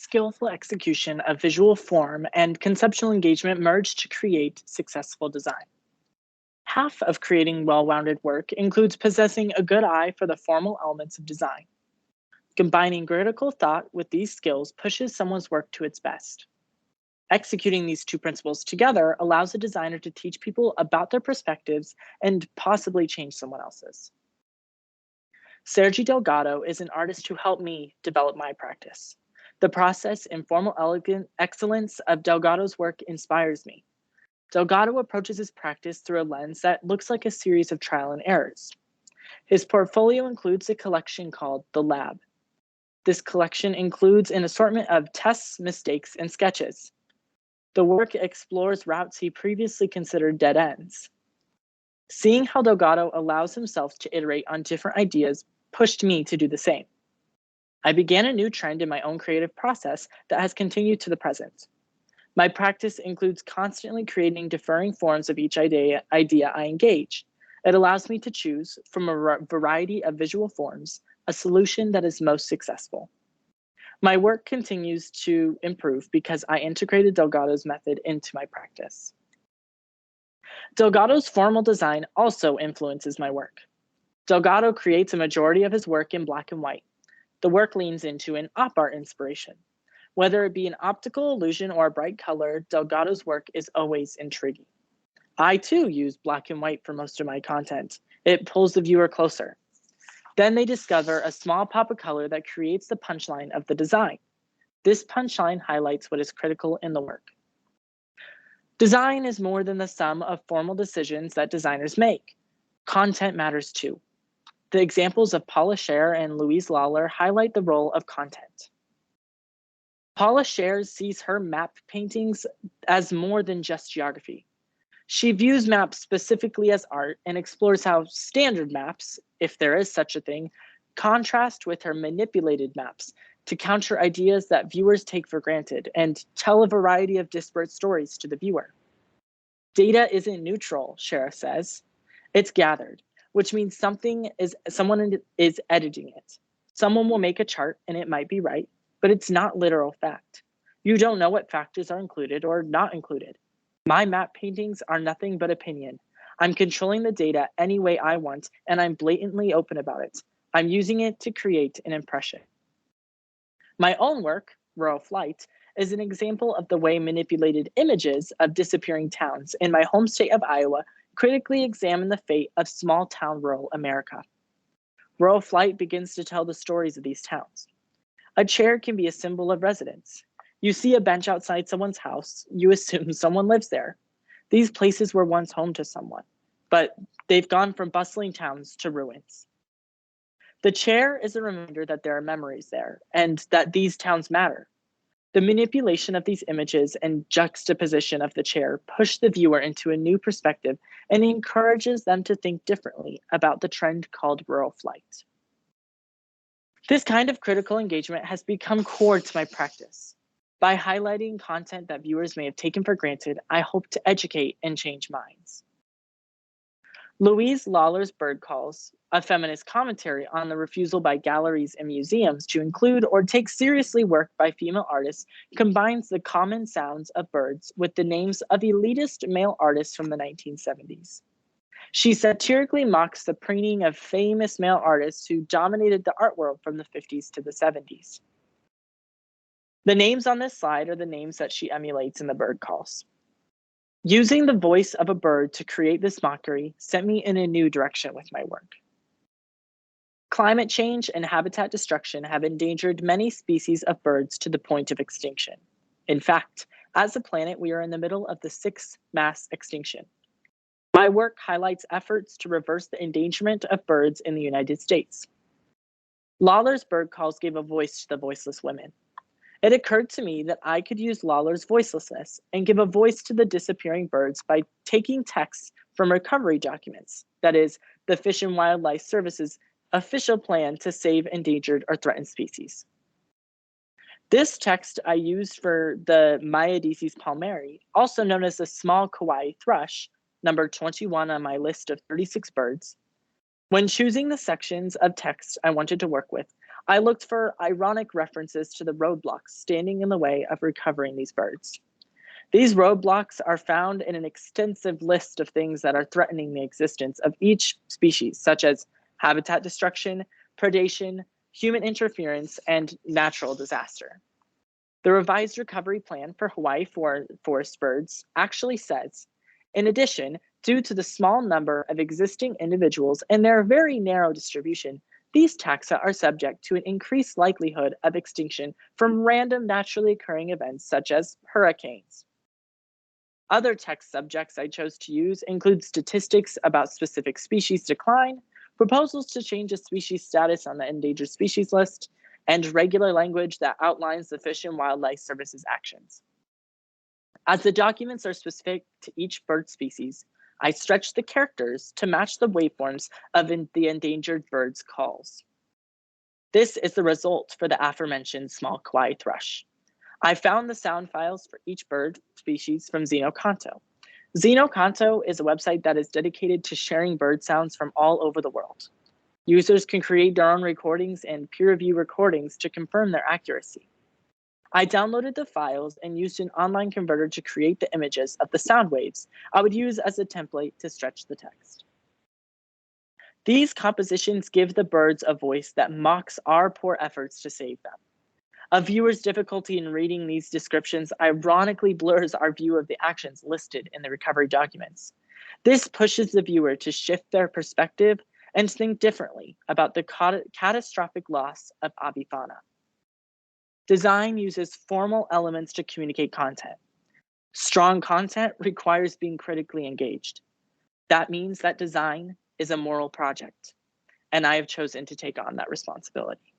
skillful execution of visual form and conceptual engagement merge to create successful design. Half of creating well-rounded work includes possessing a good eye for the formal elements of design. Combining critical thought with these skills pushes someone's work to its best. Executing these two principles together allows a designer to teach people about their perspectives and possibly change someone else's. Sergi Delgado is an artist who helped me develop my practice. The process and formal elegant excellence of Delgado's work inspires me. Delgado approaches his practice through a lens that looks like a series of trial and errors. His portfolio includes a collection called The Lab. This collection includes an assortment of tests, mistakes, and sketches. The work explores routes he previously considered dead ends. Seeing how Delgado allows himself to iterate on different ideas pushed me to do the same. I began a new trend in my own creative process that has continued to the present. My practice includes constantly creating differing forms of each idea I engage. It allows me to choose from a variety of visual forms a solution that is most successful. My work continues to improve because I integrated Delgado's method into my practice. Delgado's formal design also influences my work. Delgado creates a majority of his work in black and white. The work leans into an op art inspiration. Whether it be an optical illusion or a bright color, Delgado's work is always intriguing. I too use black and white for most of my content. It pulls the viewer closer. Then they discover a small pop of color that creates the punchline of the design. This punchline highlights what is critical in the work. Design is more than the sum of formal decisions that designers make. Content matters too. The examples of Paula Scher and Louise Lawler highlight the role of content. Paula Scher sees her map paintings as more than just geography. She views maps specifically as art and explores how standard maps, if there is such a thing, contrast with her manipulated maps to counter ideas that viewers take for granted and tell a variety of disparate stories to the viewer. Data isn't neutral, Scher says. It's gathered, which means someone is editing it. Someone will make a chart and it might be right, but it's not literal fact. You don't know what factors are included or not included. My map paintings are nothing but opinion. I'm controlling the data any way I want, and I'm blatantly open about it. I'm using it to create an impression. My own work, Rural Flight, is an example of the way manipulated images of disappearing towns in my home state of Iowa critically examine the fate of small town rural America. Rural Flight begins to tell the stories of these towns. A chair can be a symbol of residence. You see a bench outside someone's house, you assume someone lives there. These places were once home to someone, but they've gone from bustling towns to ruins. The chair is a reminder that there are memories there and that these towns matter. The manipulation of these images and juxtaposition of the chair push the viewer into a new perspective and encourages them to think differently about the trend called rural flight. This kind of critical engagement has become core to my practice. By highlighting content that viewers may have taken for granted, I hope to educate and change minds. Louise Lawler's Bird Calls, a feminist commentary on the refusal by galleries and museums to include or take seriously work by female artists, combines the common sounds of birds with the names of elitist male artists from the 1970s. She satirically mocks the preening of famous male artists who dominated the art world from the 50s to the 70s. The names on this slide are the names that she emulates in the Bird Calls. Using the voice of a bird to create this mockery sent me in a new direction with my work. Climate change and habitat destruction have endangered many species of birds to the point of extinction. In fact, as a planet, we are in the middle of the 6th mass extinction. My work highlights efforts to reverse the endangerment of birds in the United States. Lawler's Bird Calls gave a voice to the voiceless women. It occurred to me that I could use Lawler's voicelessness and give a voice to the disappearing birds by taking texts from recovery documents, that is, the Fish and Wildlife Service's official plan to save endangered or threatened species. This text I used for the Myidesis palmeri, also known as the small Kauai thrush, number 21 on my list of 36 birds. When choosing the sections of text I wanted to work with, I looked for ironic references to the roadblocks standing in the way of recovering these birds. These roadblocks are found in an extensive list of things that are threatening the existence of each species, such as habitat destruction, predation, human interference, and natural disaster. The revised recovery plan for Hawaii forest birds actually says, in addition, due to the small number of existing individuals and their very narrow distribution, these taxa are subject to an increased likelihood of extinction from random naturally occurring events such as hurricanes. Other text subjects I chose to use include statistics about specific species decline, proposals to change a species status on the endangered species list, and regular language that outlines the Fish and Wildlife Service's actions. As the documents are specific to each bird species, I stretched the characters to match the waveforms of the endangered bird's calls. This is the result for the aforementioned small Kauai thrush. I found the sound files for each bird species from Xenocanto. Xenocanto is a website that is dedicated to sharing bird sounds from all over the world. Users can create their own recordings and peer review recordings to confirm their accuracy. I downloaded the files and used an online converter to create the images of the sound waves I would use as a template to stretch the text. These compositions give the birds a voice that mocks our poor efforts to save them. A viewer's difficulty in reading these descriptions ironically blurs our view of the actions listed in the recovery documents. This pushes the viewer to shift their perspective and think differently about the catastrophic loss of avifauna. Design uses formal elements to communicate content. Strong content requires being critically engaged. That means that design is a moral project, and I have chosen to take on that responsibility.